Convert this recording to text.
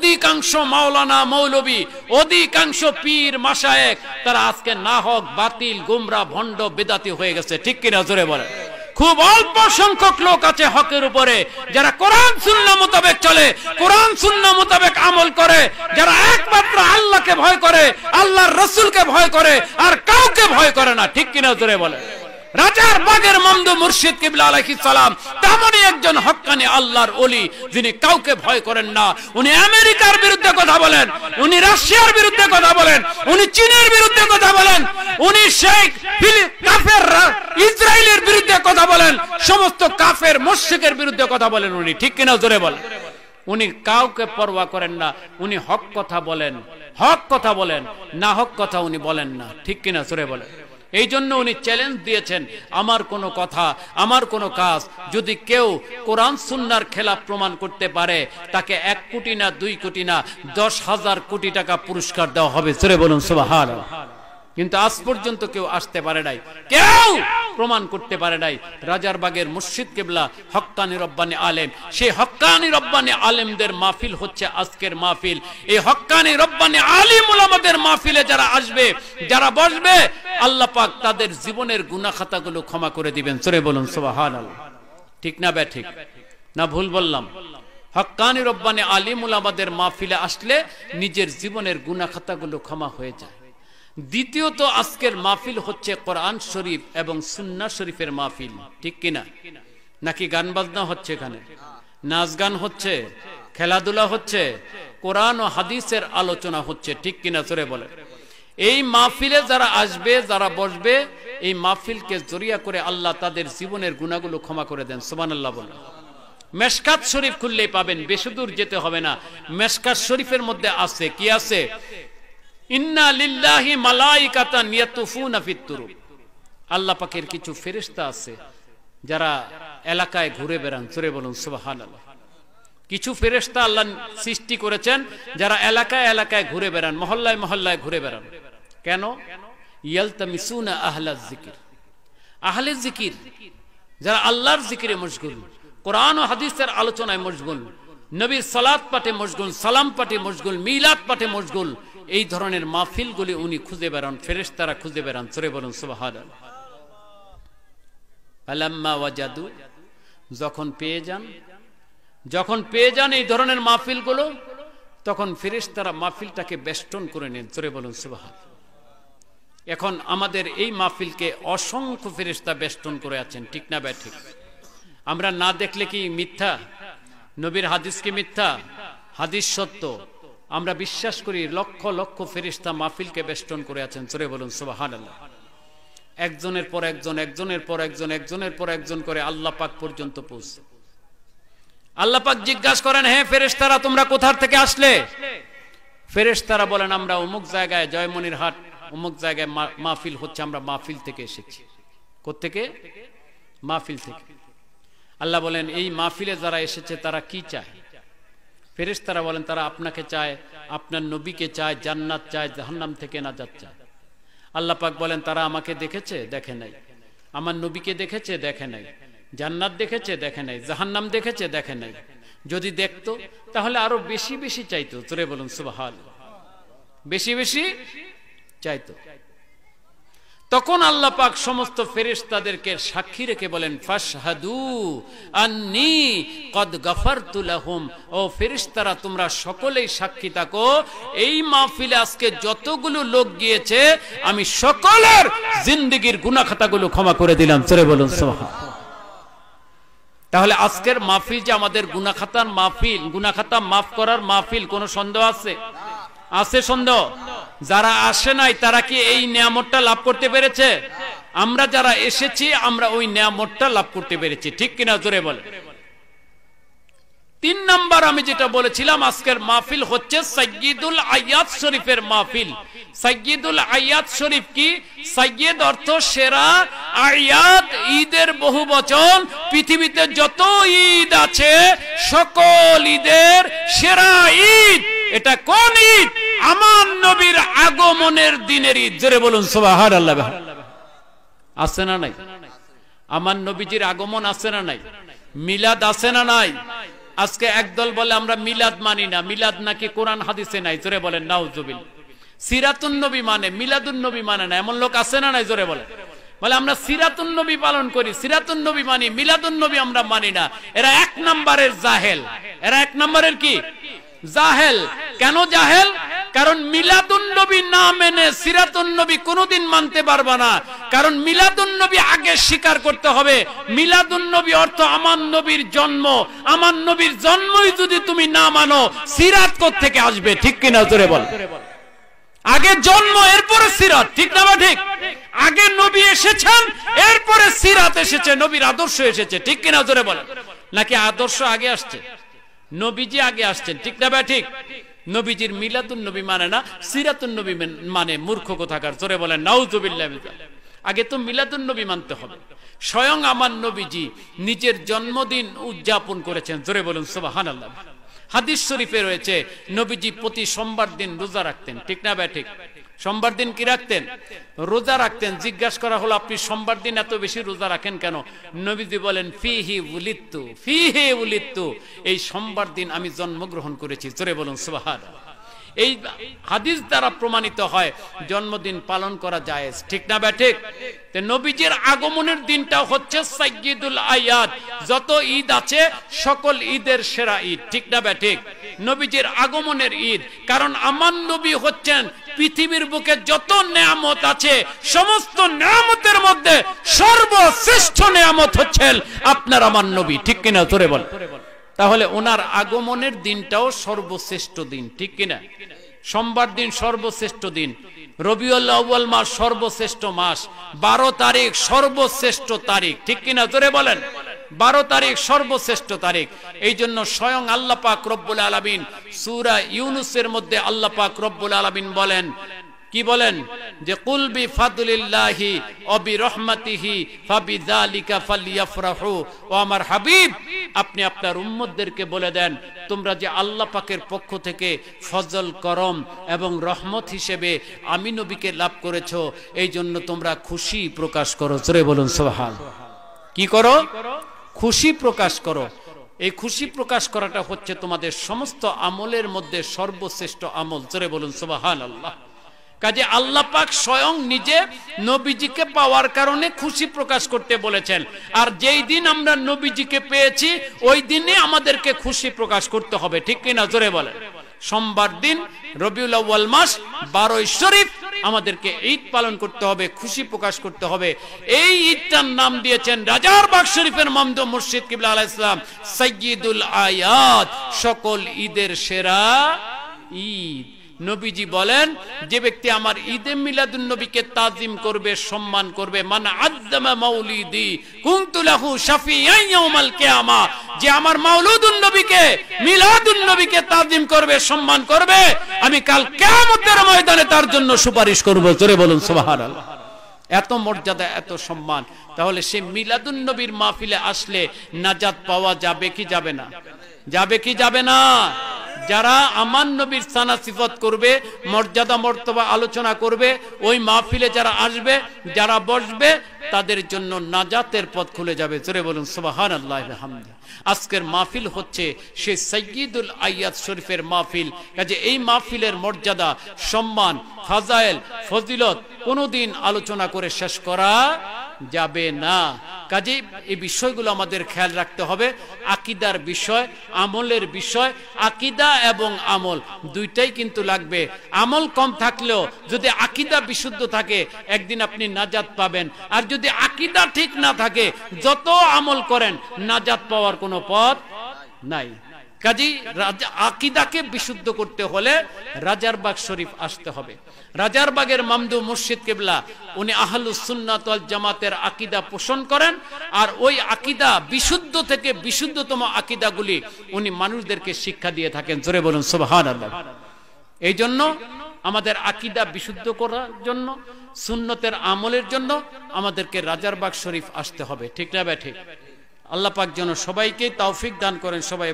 অধিকাংশ মাওলানা মৌলবী, অধিকাংশ পীর মাশায়েখ তারা আজকে নাহক, বাতিল, গুমরা, ভণ্ড, বেদাতি হয়ে গেছে। ঠিক কিনা জোরে বলে? খুব অল্প সংখ্যক লোক আছে হকের উপরে, যারা কোরআন সুন্নাহ মোতাবেক চলে, কোরআন সুন্নাহ মোতাবেক আমল করে, যারা একমাত্র আল্লাহকে ভয় করে, আল্লাহর রাসূলকে ভয় করে, আর কাউকে ভয় করে না। ঠিক কিনা জোরে বলে? রাজার বাগের মমদু মুর্শিদ কিবলা আলাইহিস সালাম তেমনই একজন হক্কানি আল্লাহর ওলি, যিনি কাউকে ভয় করেন না। উনি আমেরিকার বিরুদ্ধে কথা বলেন, উনি রাশিয়ার বিরুদ্ধে কথা বলেন, উনি চীনের বিরুদ্ধে কথা বলেন, উনি শেখ কাফের ইসরায়েলের বিরুদ্ধে কথা বলেন, সমস্ত কাফের মুশরিকের বিরুদ্ধে কথা বলেন উনি। ঠিক কিনা জোরে বলেন? উনি কাউকে পরোয়া করেন না, উনি হক কথা বলেন, হক কথা বলেন, না হক কথা উনি বলেন না। ঠিক কিনা জোরে বলেন? এই জন্য উনি চ্যালেঞ্জ দিয়েছেন, আমার কোনো কথা, আমার কোনো কাজ যদি কেউ কোরআন সুন্নাহর খেলাফ প্রমাণ করতে পারে, তাকে 1 কোটি না 2 কোটি না 10,000 কোটি টাকা পুরস্কার দেওয়া হবে। জোরে বলুন সুবহানাল্লাহ। কিন্তু আজ পর্যন্ত কেউ আসতে পারে নাই, কেউ প্রমাণ করতে পারে নাই। রাজারবাগের মুর্শিদ কিবলা হক্কানি রব্বানি আলেম, সেই হক্কানি রব্বানি আলেমদের মাহফিল হচ্ছে আজকের মাহফিল। এই হক্কানি রব্বানি আলিম উলামাদের মাহফিলে যারা আসবে, যারা বসবে, আল্লাহ পাক তাদের জীবনের গুনাহ খাতাগুলো ক্ষমা করে দিবেন। জোরে বলুন সুবহানাল্লাহ। ঠিক না বে ঠিক না ভুল বললাম? হক্কানি রব্বানি আলিম উলামাদের মাহফিলে আসলে নিজের জীবনের গুনাহ খাতাগুলো ক্ষমা হয়ে যায়। দ্বিতীয়ত, আজকের মাহফিল হচ্ছে কোরআন শরীফ এবং সুন্নাহ শরীফের মাহফিল। ঠিক কিনা? নাকি গান বাজনা হচ্ছে, এখানে নাচ গান হচ্ছে, খেলাধুলা হচ্ছে, কোরআন ও হাদিসের আলোচনা হচ্ছে। ঠিক কিনা জোরে বলে? এই মাহফিলে যারা আসবে, যারা বসবে, এই মাহফিলকে জরিয়া করে আল্লাহ তাদের জীবনের গুনাহগুলো ক্ষমা করে দেন। সুবহানাল্লাহ বলেন। মেশকাত শরীফ খুললেই পাবেন, বেশি দূর যেতে হবে না। মেশকাত শরীফের মধ্যে আছে কি? আছে ইন্না লিল্লাহি মালাইকাতান ইয়াতুফুনা ফিত তুরুক। আল্লাহ পাকের কিছু ফেরেশতা আছে যারা এলাকায় ঘুরে বেড়ান। জোরে বলুন সুবহানাল্লাহ। কিছু ফেরেশতা আল্লাহ সৃষ্টি করেছেন যারা এলাকায় এলাকায় ঘুরে বেড়ান, মহল্লায় মহল্লায় ঘুরে বেড়ান। কেন? ইয়ালতামিসুনা আহলাজ যিকির, আহলে যিকির, যারা আল্লাহর যিকিরে মশগুল, কোরআন ও হাদিসের আলোচনায় মশগুল, নবীর সালাত পাঠে মশগুল, সালাম পাঠে মশগুল, মিলাদ পাঠে মশগুল, এই ধরনের মাহফিলগুলি উনি খুঁজে বেড়ান, ফেরেশতারা খুঁজে বেড়ান। জোরে বলুন সুবহানাল্লাহ। ফালাম্মা ওয়াজাদু, যখন পেয়ে যান, যখন পেয়ে যান এই ধরনের মাহফিলগুলো, তখন ফেরেশতারা মাহফিলটাকে বেষ্টন করে নেন। জোরে বলুন সুবহানাল্লাহ। এখন আমাদের এই মাহফিলকে অসংখ্য ফেরেশতা বেষ্টন করে আছেন। ঠিক না বে ঠিক? আমরা না দেখলে কি মিথ্যা? নবীর হাদিস কি মিথ্যা? হাদিস সত্য। আমরা বিশ্বাস করি লক্ষ লক্ষ ফেরেশতা মাহফিলকে বেষ্টন করে আছেন। জোরে বলুন সুবহানাল্লাহ। একজনের পর একজন, একজনের পর একজন, একজনের পর একজন করে আল্লাহ পাক পর্যন্ত পৌঁছে। আল্লাহ পাক জিজ্ঞাসা করেন, হে ফেরেশতারা তোমরা কোথা থেকে আসলে? ফেরেশতারা বলেন, আমরা অমুক জায়গায়, জয়মনির হাট অমুক জায়গায় মাহফিল হচ্ছে, আমরা মাহফিল থেকে এসেছি। কোত্থেকে? মাহফিল থেকে। আল্লাহ বলেন, এই মাহফিলে যারা এসেছে তারা কি চায়? ফেরেশতারা বলেন, তারা আপনাকে চায়, আপনার নবীকে চায়, জান্নাত চায়, জাহান্নাম থেকে নাজাত চায়। আল্লাহ পাক বলেন, তারা আমাকে দেখেছে? দেখে নাই। আমার নবীকে দেখেছে? দেখে নাই। জান্নাত দেখেছে? দেখে নাই। জাহান্নাম দেখেছে? দেখে নাই। যদি দেখতো তাহলে আরো বেশি বেশি চাইতো। জোরে বলুন সুবহানাল্লাহ। বেশি বেশি চাইতো। তখন আল্লাহ পাক সমস্ত ফেরেশতাদেরকে সাক্ষী রেখে বলেন, ফাশহাদু আন্নী কদ গাফারতু লাহুম। ও ফেরেশতারা তোমরা সকলেই সাক্ষী থাকো, এই মাহফিলে আজকে যতগুলো লোক গিয়েছে আমি সকলের জিন্দেগীর গুনাহ খাতাগুলো ক্ষমা করে দিলাম। জোরে বলুন সুবহানাল্লাহ। তাহলে আজকের মাহফিল যে আমাদের গুনাহ খাতার মাহফিল, গুনাহ খাতা মাফ করার মাহফিল, কোনো সন্দেহ আছে? আছে সন্দেহ? যারা আসে নাই তারা কি এই নিয়ামতটা লাভ করতে পেরেছে? আমরা যারা এসেছি আমরা ওই নিয়ামতটা লাভ করতে পেরেছি। ঠিক কিনা জোরে বলে? 3 নাম্বার আমি যেটা বলেছিলাম, আজকের মাহফিল হচ্ছে সাইয়্যিদুল আয়াত শরীফের মাহফিল। সাইয়্যিদুল আয়াত শরীফ কি? সাইয়্যিদ অর্থ সেরা, আয়াত ঈদের বহু বচন। পৃথিবীতে যত ঈদ আছে সকল ঈদের সেরা ঈদ। এটা কোন ঈদ? আমার নবীর আগমনের দিনের ঈদ। জোরে বলুন সুবহানাল্লাহ। আছে না নাই? আমার নবীজির আগমন আছে না নাই? মিলাদ আছে না নাই? আজকে একদল বলে আমরা মিলাদ মানি না, মিলাদ নাকি কোরআন হাদিসে নাই, জোরে বলেন নাউজুবিল্লাহ। সিরাতুন নবী মানে, মিলাদুন নবী মানে না, এমন লোক আছে না নাই? জোরে বলে বলে আমরা সিরাতুন নবী পালন করি, সিরাতুন নবী মানি, মিলাদুন নবী আমরা মানি না। এরা এক নম্বরের জাহেল, এরা এক নম্বরের কি জাহেল। কেন জাহেল? কারণ মিলাদুন নবী না মেনে সিরাতুন নবী কোনোদিন মানতে পারবে না। কারণ মিলাদুন নবী আগে স্বীকার করতে হবে, মিলাদুন নবী অর্থ আমার নবীর জন্ম, আমার নবীর জন্মই যদি তুমি না মানো সিরাত কোথা থেকে আসবে? ঠিক কিনা জোরে বল। আগে জন্ম এরপরে সিরাত, ঠিক না? ঠিক। আগে নবী এসেছেন এরপরে সিরাত এসেছে, নবীর আদর্শ এসেছে, ঠিক কিনা জোরে বল। নাকি আদর্শ আগে আসছে, নবীজি আগে আসছেন, ঠিক না? ঠিক। নবীজির মিলাদুন নবী মানে না, সিরাতুন নবী মানে মূর্খ কোথাকার, জোরে বলেন নাউজুবিল্লাহ। আগে তো মিলাদুন নবী মানতে হবে। স্বয়ং আমার নবীজি নিজের জন্মদিন উদযাপন করেছেন, জোরে বলুন সুবহানাল্লাহ। হাদিস শরীফে রয়েছে নবীজি প্রতি সোমবার দিন রোজা রাখতেন, ঠিক না? ঠিক। সোমবার দিন কি রাখতেন? রোজা রাখতেন। জিজ্ঞাসা করা হলো আপনি সোমবার দিন এত বেশি রোজা রাখেন কেন? নবীজি বলেন ফিহি উলিদতু, ফিহি উলিদতু, এই সোমবার দিন আমি জন্মগ্রহণ করেছি, জোরে বলুন সুবহানাল্লাহ। এই হাদিস দ্বারা প্রমাণিত হয় জন্মদিন পালন করা জায়েজ, ঠিক না? ঠিক। নবীজির আগমনের দিনটা হচ্ছে সাইয়্যিদুল আয়াত, যত ঈদ আছে সকল ঈদের সেরা ঈদ, ঠিক না? ঠিক। নবীজির আগমনের ঈদ, কারণ আমার নবী হচ্ছেন পৃথিবীর বুকে যত নেয়ামত আছে সমস্ত নেয়ামতের মধ্যে সর্বশ্রেষ্ঠ নেয়ামত হচ্ছেন আপনার আমার নবী, ঠিক কিনা জোরে বল। তাহলে ওনার আগমনের দিনটাও সর্বশ্রেষ্ঠ দিন, ঠিক কিনা? সোমবার দিন সর্বশ্রেষ্ঠ দিন, রবিউল আউয়াল মাস সর্বশ্রেষ্ঠ মাস, 12 তারিখ সর্বশ্রেষ্ঠ তারিখ, ঠিক কিনা জোরে বলেন। 12 তারিখ সর্বশ্রেষ্ঠ তারিখ। এই জন্য স্বয়ং আল্লাহ পাক রব্বুল আলামিন সূরা ইউনূসের মধ্যে আল্লাহ পাক রব্বুল আলামিন বলেন, কি বলেন? যে কুল বিফাদলিল্লাহি ওয়া বিরহমাতিহি ফাবিযালিকা ফালইফরাহু। ও আমার হাবিব, আপনি আপনার উম্মতদেরকে বলে দেন তোমরা যে আল্লাহ পাকের পক্ষ থেকে ফজল, করম এবং রহমত হিসেবে আমি নবীকে লাভ করেছো, এই জন্য তোমরা খুশি প্রকাশ করো, জোরে বলুন সুবহানাল্লাহ। কি করো? খুশি প্রকাশ করো। এই খুশি প্রকাশ করাটা হচ্ছে তোমাদের সমস্ত আমলের মধ্যে সর্বশ্রেষ্ঠ আমল, জোরে বলুন সুবহানাল্লাহ। কাজে আল্লাহ পাক স্বয়ং নিজে নবীজিকে পাওয়ার কারণে খুশি প্রকাশ করতে বলেছেন। আর যেই দিন আমরা নবীজিকে পেয়েছি ওই দিনে আমাদেরকে খুশি প্রকাশ করতে হবে, ঠিক কিনা জোরে বলেন। সোমবার দিন রবিউল আউয়াল মাস 12 শরীফ আমাদেরকে ঈদ পালন করতে হবে, খুশি প্রকাশ করতে হবে। এই ঈদটার নাম দিয়েছেন রাজারবাগ শরীফের মামদু মুর্শিদ কিবলা আলাইহিস সালাম সাইয়্যিদুল আয়াত, সকল ঈদের সেরা ঈদ। নবীজি বলেন যে ব্যক্তি আমার ঈদে মিলাদুন নবীকে তাজিম করবে, সম্মান করবে, মান আযযামা মাউলিদি কুনতু লাহু শাফিয়ান ইয়াউমাল কিয়ামা, যে আমার মাউলুদুন নবীকে, মিলাদুন নবীকে তাজিম করবে, সম্মান করবে, আমি কাল কিয়ামতের ময়দানে তার জন্য সুপারিশ করব, জোরে বলুন সুবহানাল্লাহ। এত মর্যাদা, এত সম্মান। তাহলে সেই মিলাদুন নবীর মাহফিলে আসলে নাজাত পাওয়া যাবে কি যাবে না? যাবে কি যাবে না? যারা আমার নবীর সানা সিফত করবে, মর্যাদা মর্তবা আলোচনা করবে, ওই মাহফিলে যারা আসবে, যারা বসবে, তাদের জন্য নাজাতের পথ খুলে যাবে, জোরে বলুন সুবহানাল্লাহি ওয়া বিহামদিহি। আজকের মাহফিল হচ্ছে সেই সাইয়্যিদুল আয়াত শরীফের মাহফিল। কাজে এই মাহফিলের মর্যাদা, সম্মান, ফাজাইল, ফজিলত কোনোদিন আলোচনা করে শেষ করা যাবে না। কাজে এই বিষয়গুলো আমাদের খেয়াল রাখতে হবে। আকীদার বিষয়, আমলের বিষয়, আকীদা এবং আমল দুইটাই কিন্তু লাগবে। আমল কম থাকলেও যদি আকীদা বিশুদ্ধ থাকে একদিন আপনি নাজাত পাবেন। আর যদি আকীদা ঠিক না থাকে যত আমল করেন নাজাত পাওয়ার কোনো পথ নাই। কাজী আকীদাকে বিশুদ্ধ করতে হলে রাজারবাগ শরীফ আসতে হবে। রাজারবাগের মামদু মুর্শিদ কিবলা উনি আহলুস সুন্নাত ওয়াল জামাতের আকীদা পোষণ করেন। আর ওই আকীদা বিশুদ্ধ থেকে বিশুদ্ধতম আকীদাগুলি উনি মানুষদেরকে শিক্ষা দিয়ে থাকেন, জোরে বলুন সুবহানাল্লাহ। এই জন্য আমাদের আকীদা বিশুদ্ধ করার জন্য, সুন্নতের আমলের জন্য আমাদেরকে রাজারবাগ শরীফ আসতে হবে, ঠিক না? ঠিক। আল্লাহ পাক যেন সবাইকে তৌফিক দান করেন। সবাই